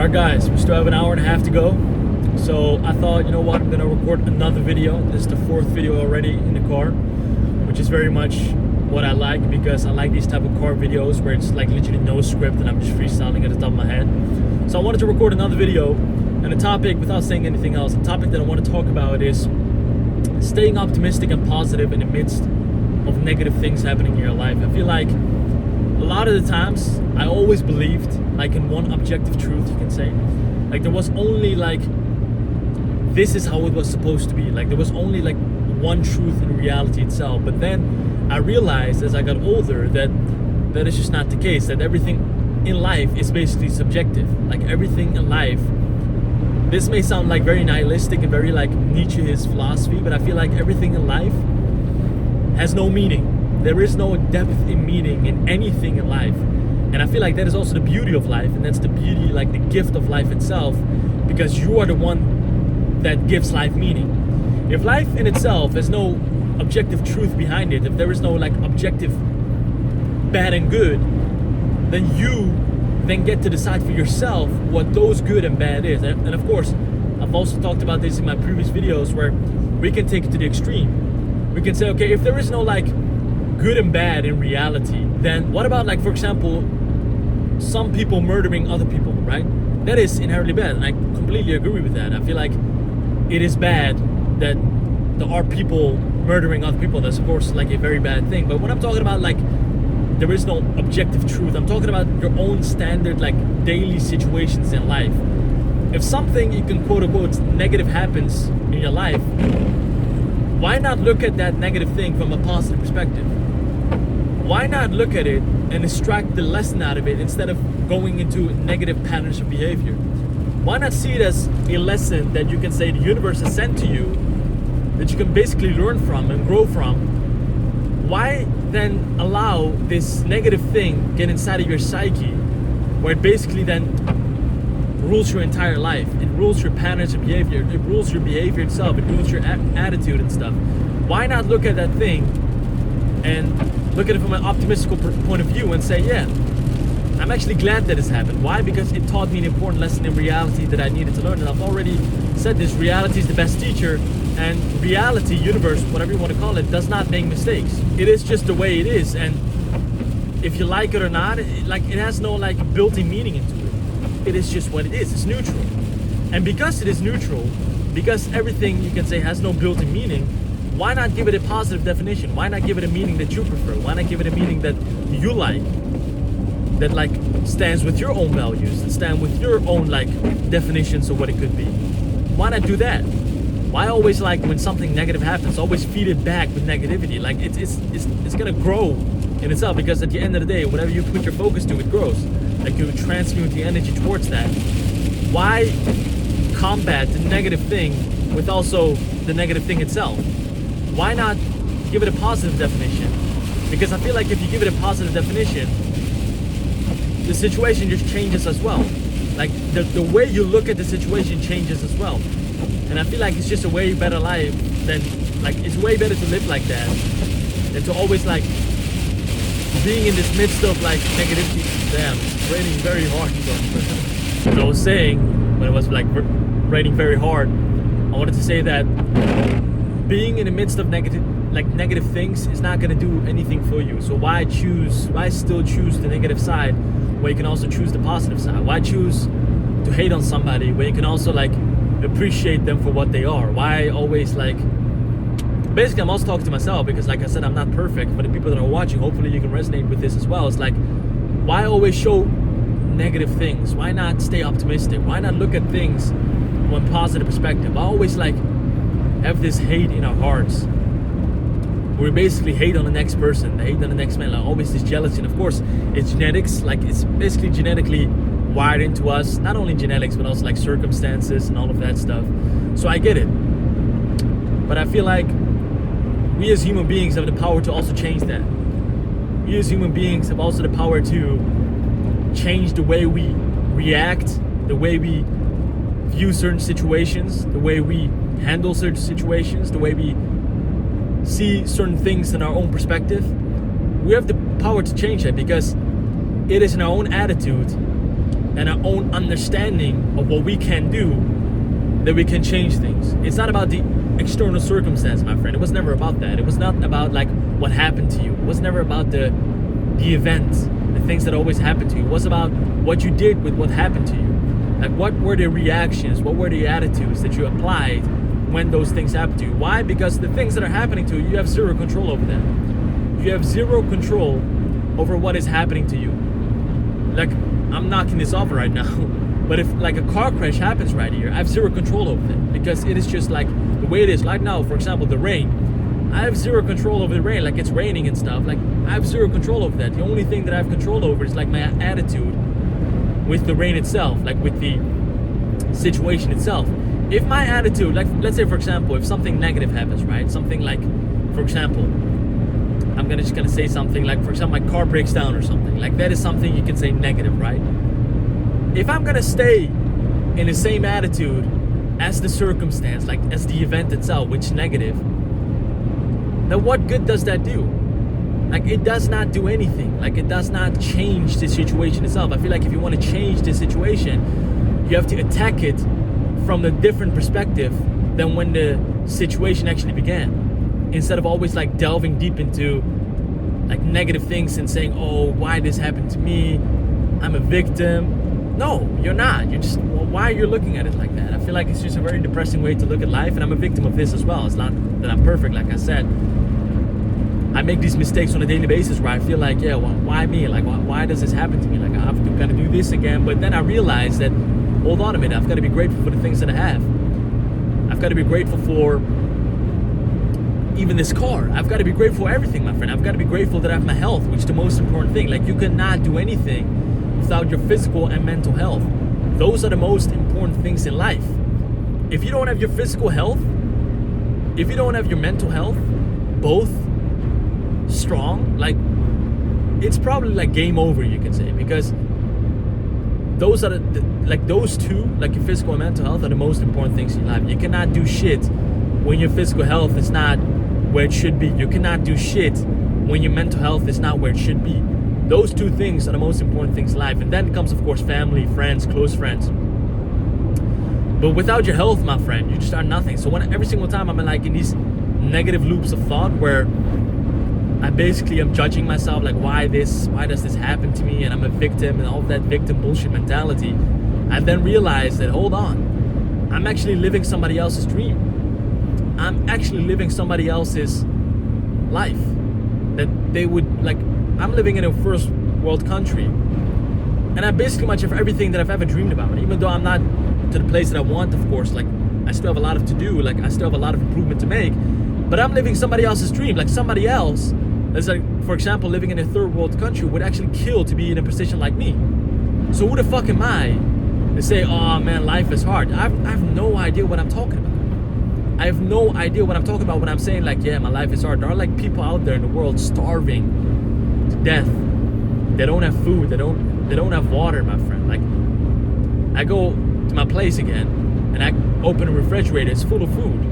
Alright guys, we still have an hour and a half to go. So I thought, you know what, I'm gonna record another video. This is the fourth video already in the car, which is very much what I like, because I like these type of car videos where it's like literally no script and I'm just freestyling at the top of my head. So I wanted to record another video, and the topic, without saying anything else, the topic that I want to talk about is staying optimistic and positive in the midst of negative things happening in your life. I feel like a lot of the times I always believed like in one objective truth, you can say. Like there was only like, this is how it was supposed to be. Like there was only like one truth in reality itself. But then I realized as I got older that that is just not the case, that everything in life is basically subjective. Like everything in life, this may sound like very nihilistic and very like Nietzsche's philosophy, but I feel like everything in life has no meaning. There is no depth in meaning in anything in life. And I feel like that is also the beauty of life, and that's the beauty, like the gift of life itself, because you are the one that gives life meaning. If life in itself has no objective truth behind it, if there is no like objective bad and good, then you then get to decide for yourself what those good and bad is. And of course, I've also talked about this in my previous videos where we can take it to the extreme. We can say, okay, if there is no like good and bad in reality, then what about like, for example, some people murdering other people, right? That is inherently bad, and I completely agree with that. I feel like it is bad that there are people murdering other people. That's of course like a very bad thing. But when I'm talking about like there is no objective truth, I'm talking about your own standard like daily situations in life. If something you can quote unquote negative happens in your life, why not look at that negative thing from a positive perspective? Why not look at it and extract the lesson out of it instead of going into negative patterns of behavior? Why not see it as a lesson that you can say the universe has sent to you, that you can basically learn from and grow from? Why then allow this negative thing get inside of your psyche, where it basically then rules your entire life? It rules your patterns of behavior, it rules your behavior itself, it rules your attitude and stuff. Why not look at that thing and look at it from an optimistic point of view and say, yeah, I'm actually glad that this happened. Why? Because it taught me an important lesson in reality that I needed to learn. And I've already said this, reality is the best teacher, and reality, universe, whatever you want to call it, does not make mistakes. It is just the way it is, and if you like it or not, it has no like built-in meaning into it. It is just what it is. It's neutral. And because it is neutral, because everything you can say has no built-in meaning, why not give it a positive definition? Why not give it a meaning that you prefer? Why not give it a meaning that you like? That like stands with your own values, that stand with your own like definitions of what it could be. Why not do that? Why always like when something negative happens, always feed it back with negativity? Like it's gonna grow in itself, because at the end of the day, whatever you put your focus to, it grows. Like you transmute the energy towards that. Why combat the negative thing with also the negative thing itself? Why not give it a positive definition? Because I feel like if you give it a positive definition, the situation just changes as well. Like the way you look at the situation changes as well. And I feel like it's just a way better life than, like, it's way better to live like that than to always like being in this midst of like negativity. Damn, it's raining very hard. As I was saying, when it was like raining very hard, I wanted to say that being in the midst of negative things is not gonna do anything for you. So why still choose the negative side where you can also choose the positive side? Why choose to hate on somebody where you can also like appreciate them for what they are? Why always like, basically I'm also talking to myself, because like I said, I'm not perfect. For the people that are watching, hopefully you can resonate with this as well. It's like, why always show negative things? Why not stay optimistic? Why not look at things from a positive perspective? I always like have this hate in our hearts. We basically hate on the next person, hate on the next man, like always this jealousy. And of course, it's genetics, like it's basically genetically wired into us. Not only genetics, but also like circumstances and all of that stuff. So I get it. But I feel like we as human beings have the power to also change that. We as human beings have also the power to change the way we react, the way we view certain situations, the way we handle certain situations, the way we see certain things in our own perspective. We have the power to change that, because it is in our own attitude and our own understanding of what we can do that we can change things. It's not about the external circumstance, my friend. It was never about that. It was not about like what happened to you. It was never about the events, the things that always happen to you. It was about what you did with what happened to you. Like, what were the reactions, what were the attitudes that you applied when those things happened to you? Why? Because the things that are happening to you, you have zero control over them. You have zero control over what is happening to you. Like, I'm knocking this off right now, but if like a car crash happens right here, I have zero control over it, because it is just like the way it is right now. For example, the rain, I have zero control over the rain. Like, it's raining and stuff, like I have zero control over that. The only thing that I have control over is like my attitude with the rain itself, like with the situation itself. If my attitude, like let's say for example, if something negative happens, right? Something like, for example, I'm just gonna say something like, for example, my car breaks down or something. Like, that is something you can say negative, right? If I'm gonna stay in the same attitude as the circumstance, like as the event itself, which is negative, then what good does that do? Like, it does not do anything. Like, it does not change the situation itself. I feel like if you want to change the situation, you have to attack it from a different perspective than when the situation actually began. Instead of always like delving deep into like negative things and saying, oh, why this happened to me? I'm a victim. No, you're not. You're just, well, why are you looking at it like that? I feel like it's just a very depressing way to look at life, and I'm a victim of this as well. It's not that I'm perfect, like I said. I make these mistakes on a daily basis where I feel like, yeah, well, why me? Like, why does this happen to me? Like, I have to kind of do this again. But then I realize that, hold on a minute, I've got to be grateful for the things that I have. I've got to be grateful for even this car. I've got to be grateful for everything, my friend. I've got to be grateful that I have my health, which is the most important thing. Like, you cannot do anything without your physical and mental health. Those are the most important things in life. If you don't have your physical health, if you don't have your mental health, both strong, like, it's probably like game over, you can say, because those are like those two, like your physical and mental health, are the most important things in life. You cannot do shit when your physical health is not where it should be. You cannot do shit when your mental health is not where it should be. Those two things are the most important things in life. And then comes, of course, family, friends, close friends. But without your health, my friend, you just are nothing. So every single time I'm like in these negative loops of thought where I basically am judging myself, like, why does this happen to me, and I'm a victim, and all of that victim bullshit mentality, I then realize that, hold on, I'm actually living somebody else's dream. I'm actually living somebody else's life. That they would, like, I'm living in a first world country, and I basically much have everything that I've ever dreamed about. Even though I'm not to the place that I want, of course, like, I still have a lot to do, like, I still have a lot of improvement to make, but I'm living somebody else's dream. Like, somebody else that's, like, for example, living in a third world country would actually kill to be in a position like me. So who the fuck am I to say, oh man, life is hard? I have no idea what I'm talking about. I have no idea what I'm talking about when I'm saying, like, yeah, my life is hard. There are like people out there in the world starving to death. They don't have food. They don't have water, my friend. Like, I go to my place again and I open a refrigerator. It's full of food.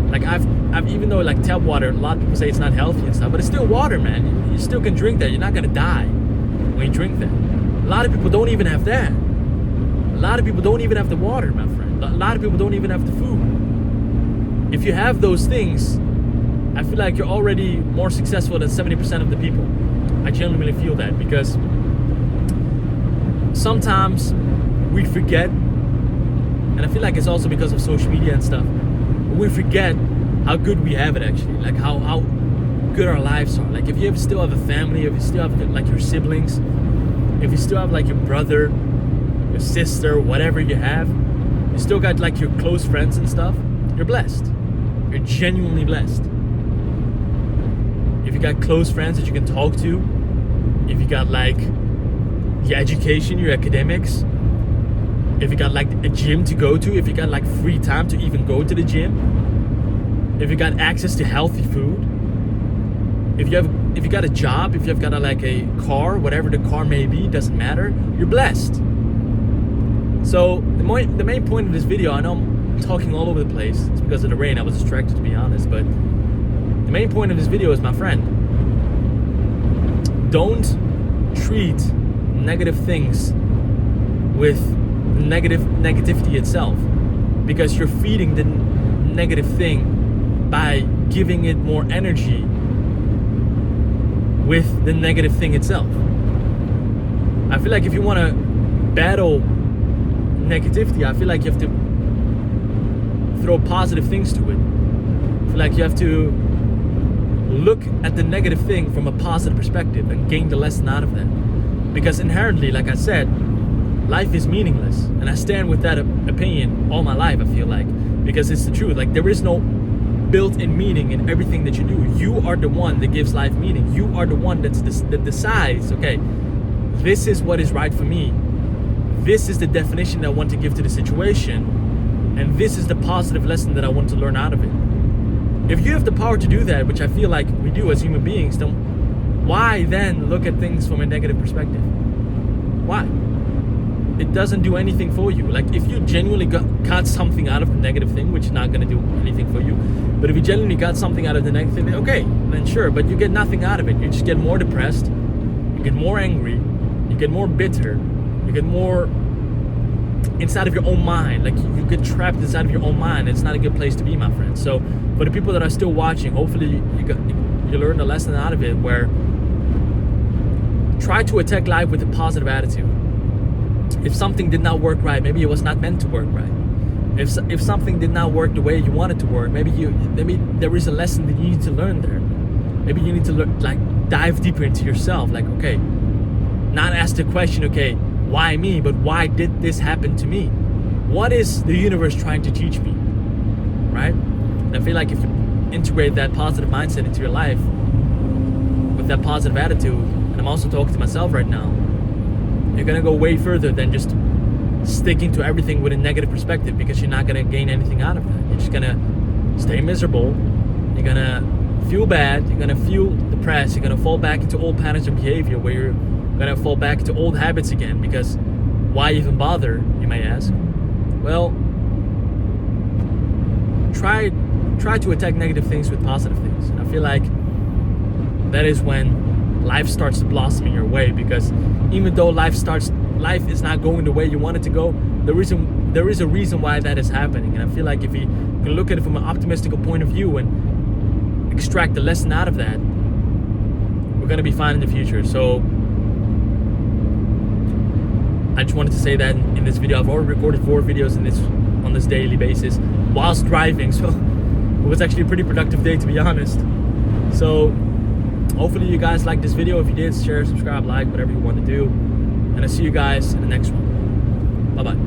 Like, I've even though like tap water, a lot of people say it's not healthy and stuff, but it's still water, man. You still can drink that. You're not gonna die when you drink that. A lot of people don't even have that. A lot of people don't even have the water, my friend. A lot of people don't even have the food. If you have those things, I feel like you're already more successful than 70% of the people. I genuinely feel that, because sometimes we forget, and I feel like it's also because of social media and stuff, we forget how good we have it actually, like how good our lives are. Like, if you still have a family, if you still have like your siblings, if you still have like your brother, your sister, whatever you have, you still got like your close friends and stuff, you're blessed. You're genuinely blessed. If you got close friends that you can talk to, if you got like your education, your academics, if you got like a gym to go to, if you got like free time to even go to the gym, if you got access to healthy food, if you got a job, if you've got a car, whatever the car may be, doesn't matter, you're blessed. So the main point of this video, I know I'm talking all over the place, it's because of the rain, I was distracted to be honest, but the main point of this video is, my friend, don't treat negative things with negativity itself, because you're feeding the negative thing by giving it more energy with the negative thing itself. I feel like if you want to battle negativity, I feel like you have to throw positive things to it. I feel like you have to look at the negative thing from a positive perspective and gain the lesson out of that. Because inherently, like I said, life is meaningless, and I stand with that opinion all my life, I feel like, because it's the truth. Like, there is no built-in meaning in everything that you do. You are the one that gives life meaning. You are the one that decides, okay, this is what is right for me. This is the definition that I want to give to the situation, and this is the positive lesson that I want to learn out of it. If you have the power to do that, which I feel like we do as human beings, then why then look at things from a negative perspective? Why? It doesn't do anything for you. Like, if you genuinely got something out of the negative thing, which is not going to do anything for you, but if you genuinely got something out of the negative thing, then okay, then sure, but you get nothing out of it. You just get more depressed, you get more angry, you get more bitter, you get more inside of your own mind. Like, you get trapped inside of your own mind. It's not a good place to be, my friends. So for the people that are still watching, hopefully you learned a lesson out of it, where try to attack life with a positive attitude. If something did not work right, maybe it was not meant to work right. If something did not work the way you want it to work, maybe there is a lesson that you need to learn there. Maybe you need to dive deeper into yourself. Like, okay, not ask the question, okay, why me, but why did this happen to me? What is the universe trying to teach me, right? And I feel like if you integrate that positive mindset into your life with that positive attitude, and I'm also talking to myself right now, you're gonna go way further than just sticking to everything with a negative perspective, because you're not gonna gain anything out of that. You're just gonna stay miserable. You're gonna feel bad. You're gonna feel depressed. You're gonna fall back into old patterns of behavior, where you're gonna fall back into old habits again. Because why even bother, you may ask? Well, try to attack negative things with positive things. And I feel like that is when life starts to blossom in your way, because even though life is not going the way you want it to go, there is a reason why that is happening. And I feel like if you can look at it from an optimistic point of view and extract the lesson out of that, we're going to be fine in the future. So I just wanted to say that in this video. I've already recorded 4 videos on this daily basis whilst driving, so it was actually a pretty productive day, to be honest. So hopefully you guys liked this video. If you did, share, subscribe, like, whatever you want to do. And I'll see you guys in the next one. Bye-bye.